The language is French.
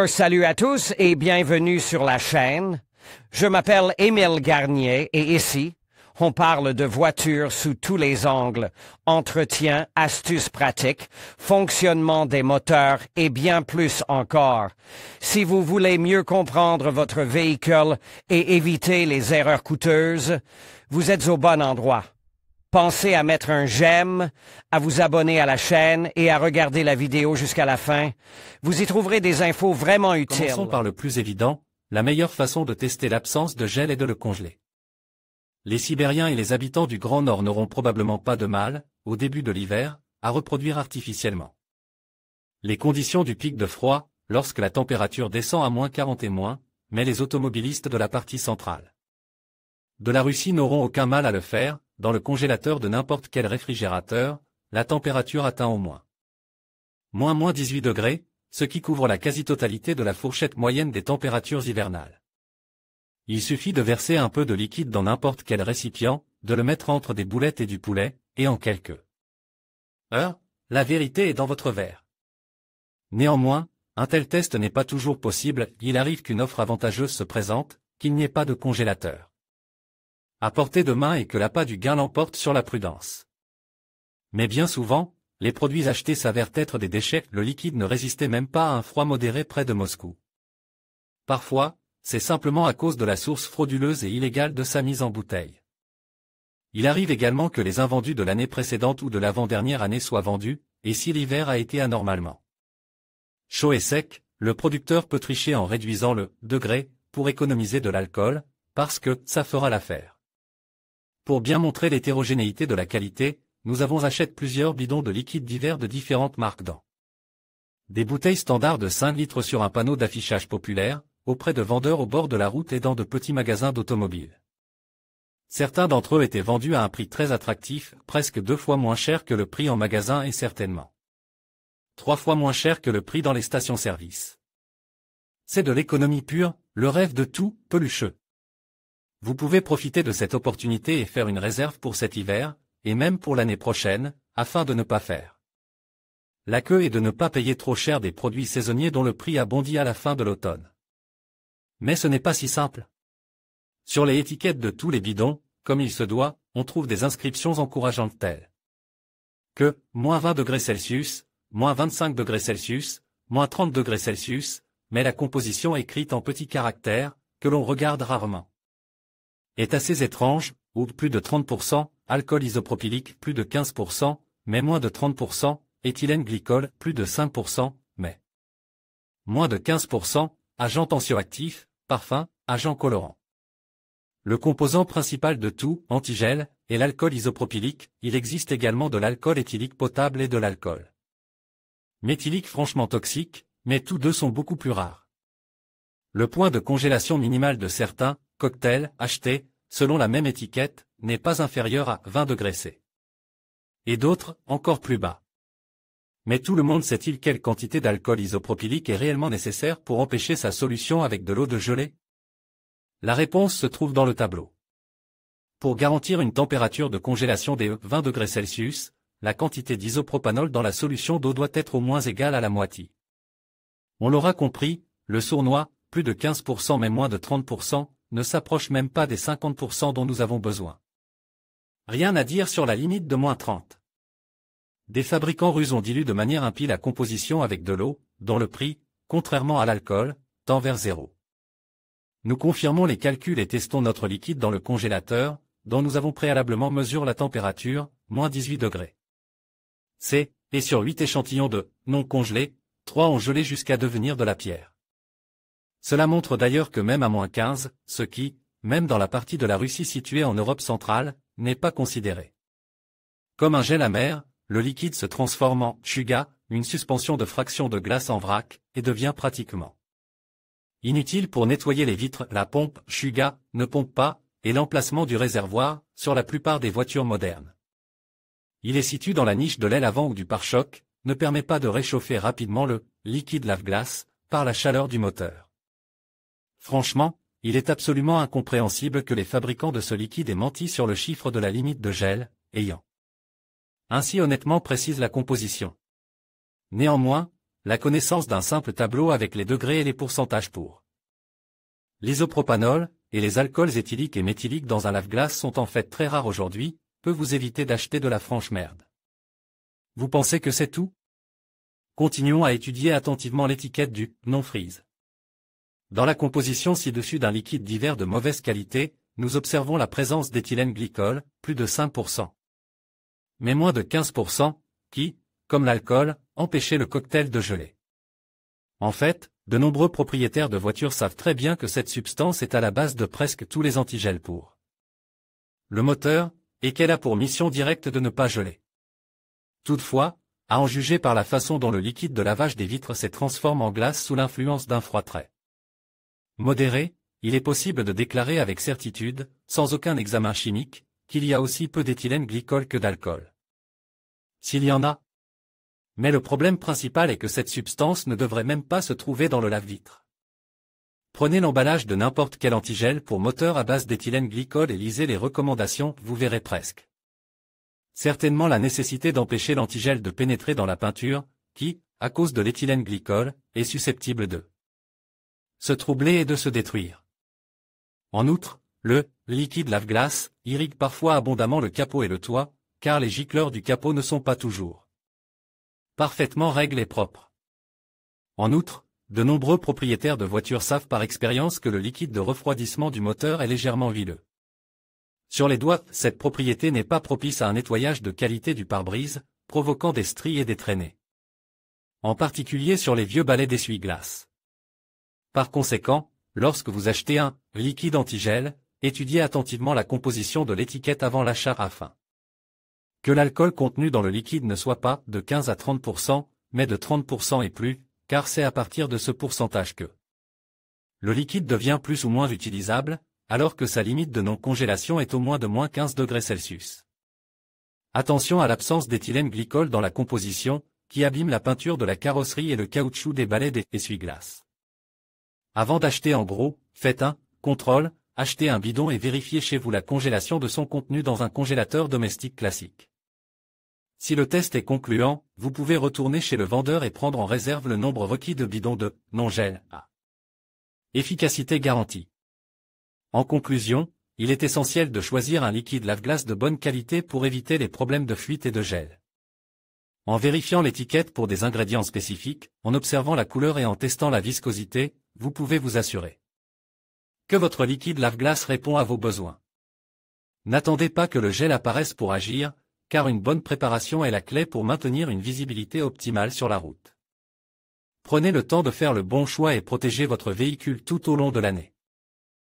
Salut à tous et bienvenue sur la chaîne. Je m'appelle Émile Garnier et ici, on parle de voitures sous tous les angles, entretien, astuces pratiques, fonctionnement des moteurs et bien plus encore. Si vous voulez mieux comprendre votre véhicule et éviter les erreurs coûteuses, vous êtes au bon endroit. Pensez à mettre un j'aime, à vous abonner à la chaîne et à regarder la vidéo jusqu'à la fin. Vous y trouverez des infos vraiment utiles. Commençons par le plus évident, la meilleure façon de tester l'absence de gel est de le congeler. Les Sibériens et les habitants du Grand Nord n'auront probablement pas de mal, au début de l'hiver, à reproduire artificiellement les conditions du pic de froid, lorsque la température descend à -40 et moins, mais les automobilistes de la partie centrale de la Russie n'auront aucun mal à le faire. Dans le congélateur de n'importe quel réfrigérateur, la température atteint au moins 18 degrés, ce qui couvre la quasi-totalité de la fourchette moyenne des températures hivernales. Il suffit de verser un peu de liquide dans n'importe quel récipient, de le mettre entre des boulettes et du poulet, et en quelques heures, la vérité est dans votre verre. Néanmoins, un tel test n'est pas toujours possible, il arrive qu'une offre avantageuse se présente, qu'il n'y ait pas de congélateur à portée de main et que l'appât du gain l'emporte sur la prudence. Mais bien souvent, les produits achetés s'avèrent être des déchets, le liquide ne résistait même pas à un froid modéré près de Moscou. Parfois, c'est simplement à cause de la source frauduleuse et illégale de sa mise en bouteille. Il arrive également que les invendus de l'année précédente ou de l'avant-dernière année soient vendus, et si l'hiver a été anormalement chaud et sec, le producteur peut tricher en réduisant le degré pour économiser de l'alcool, parce que ça fera l'affaire. Pour bien montrer l'hétérogénéité de la qualité, nous avons acheté plusieurs bidons de liquide d'hiver de différentes marques dans des bouteilles standards de 5 litres sur un panneau d'affichage populaire, auprès de vendeurs au bord de la route et dans de petits magasins d'automobiles. Certains d'entre eux étaient vendus à un prix très attractif, presque 2 fois moins cher que le prix en magasin et certainement 3 fois moins cher que le prix dans les stations-service. C'est de l'économie pure, le rêve de tout pelucheux. Vous pouvez profiter de cette opportunité et faire une réserve pour cet hiver, et même pour l'année prochaine, afin de ne pas faire la queue et de ne pas payer trop cher des produits saisonniers dont le prix a bondi à la fin de l'automne. Mais ce n'est pas si simple. Sur les étiquettes de tous les bidons, comme il se doit, on trouve des inscriptions encourageantes telles que -20 degrés Celsius, -25 degrés Celsius, -30 degrés Celsius, mais la composition écrite en petits caractères, que l'on regarde rarement, est assez étrange, ou plus de 30%, alcool isopropylique plus de 15%, mais moins de 30%, éthylène glycol plus de 5%, mais moins de 15%, agent tensioactif, parfum, agent colorant. Le composant principal de tout, antigel, est l'alcool isopropylique, il existe également de l'alcool éthylique potable et de l'alcool méthylique franchement toxique, mais tous deux sont beaucoup plus rares. Le point de congélation minimal de certains cocktails achetés, selon la même étiquette, n'est pas inférieur à 20 degrés C. Et d'autres, encore plus bas. Mais tout le monde sait-il quelle quantité d'alcool isopropylique est réellement nécessaire pour empêcher sa solution avec de l'eau de gelée? La réponse se trouve dans le tableau. Pour garantir une température de congélation des 20 degrés Celsius, la quantité d'isopropanol dans la solution d'eau doit être au moins égale à la moitié. On l'aura compris, le sournois, plus de 15% mais moins de 30%, ne s'approche même pas des 50% dont nous avons besoin. Rien à dire sur la limite de -30. Des fabricants russes ont dilué de manière impie la composition avec de l'eau, dont le prix, contrairement à l'alcool, tend vers 0. Nous confirmons les calculs et testons notre liquide dans le congélateur, dont nous avons préalablement mesuré la température, -18 degrés C, et sur 8 échantillons de non congelés, 3 ont gelé jusqu'à devenir de la pierre. Cela montre d'ailleurs que même à -15, ce qui, même dans la partie de la Russie située en Europe centrale, n'est pas considéré comme un gel amer, le liquide se transforme en chuga, une suspension de fraction de glace en vrac, et devient pratiquement inutile pour nettoyer les vitres. La pompe chuga ne pompe pas, et l'emplacement du réservoir, sur la plupart des voitures modernes. Il est situé dans la niche de l'aile avant ou du pare-choc, ne permet pas de réchauffer rapidement le liquide lave-glace par la chaleur du moteur. Franchement, il est absolument incompréhensible que les fabricants de ce liquide aient menti sur le chiffre de la limite de gel, ayant ainsi honnêtement précise la composition. Néanmoins, la connaissance d'un simple tableau avec les degrés et les pourcentages pour l'isopropanol, et les alcools éthyliques et méthyliques dans un lave-glace sont en fait très rares aujourd'hui, peut vous éviter d'acheter de la franche merde. Vous pensez que c'est tout? Continuons à étudier attentivement l'étiquette du « non-freeze ». Dans la composition ci-dessus d'un liquide divers de mauvaise qualité, nous observons la présence d'éthylène glycol, plus de 5%. Mais moins de 15%, qui, comme l'alcool, empêchait le cocktail de geler. En fait, de nombreux propriétaires de voitures savent très bien que cette substance est à la base de presque tous les antigels pour le moteur, et qu'elle a pour mission directe de ne pas geler. Toutefois, à en juger par la façon dont le liquide de lavage des vitres se transforme en glace sous l'influence d'un froid très modéré, il est possible de déclarer avec certitude, sans aucun examen chimique, qu'il y a aussi peu d'éthylène glycol que d'alcool. S'il y en a. Mais le problème principal est que cette substance ne devrait même pas se trouver dans le lave-vitre. Prenez l'emballage de n'importe quel antigel pour moteur à base d'éthylène glycol et lisez les recommandations, vous verrez presque certainement la nécessité d'empêcher l'antigel de pénétrer dans la peinture, qui, à cause de l'éthylène glycol, est susceptible de se troubler et de se détruire. En outre, le liquide lave-glace irrigue parfois abondamment le capot et le toit, car les gicleurs du capot ne sont pas toujours parfaitement règles et propres. En outre, de nombreux propriétaires de voitures savent par expérience que le liquide de refroidissement du moteur est légèrement huileux. Sur les doigts, cette propriété n'est pas propice à un nettoyage de qualité du pare-brise, provoquant des stries et des traînées. En particulier sur les vieux balais d'essuie-glace. Par conséquent, lorsque vous achetez un liquide antigel, étudiez attentivement la composition de l'étiquette avant l'achat afin que l'alcool contenu dans le liquide ne soit pas de 15 à 30%, mais de 30% et plus, car c'est à partir de ce pourcentage que le liquide devient plus ou moins utilisable, alors que sa limite de non-congélation est au moins de moins 15 degrés Celsius. Attention à l'absence d'éthylène glycol dans la composition, qui abîme la peinture de la carrosserie et le caoutchouc des balais d'essuie-glace. Avant d'acheter en gros, faites un contrôle, achetez un bidon et vérifiez chez vous la congélation de son contenu dans un congélateur domestique classique. Si le test est concluant, vous pouvez retourner chez le vendeur et prendre en réserve le nombre requis de bidons de non-gel à efficacité garantie. En conclusion, il est essentiel de choisir un liquide lave-glace de bonne qualité pour éviter les problèmes de fuite et de gel. En vérifiant l'étiquette pour des ingrédients spécifiques, en observant la couleur et en testant la viscosité, vous pouvez vous assurer que votre liquide lave-glace répond à vos besoins. N'attendez pas que le gel apparaisse pour agir, car une bonne préparation est la clé pour maintenir une visibilité optimale sur la route. Prenez le temps de faire le bon choix et protégez votre véhicule tout au long de l'année.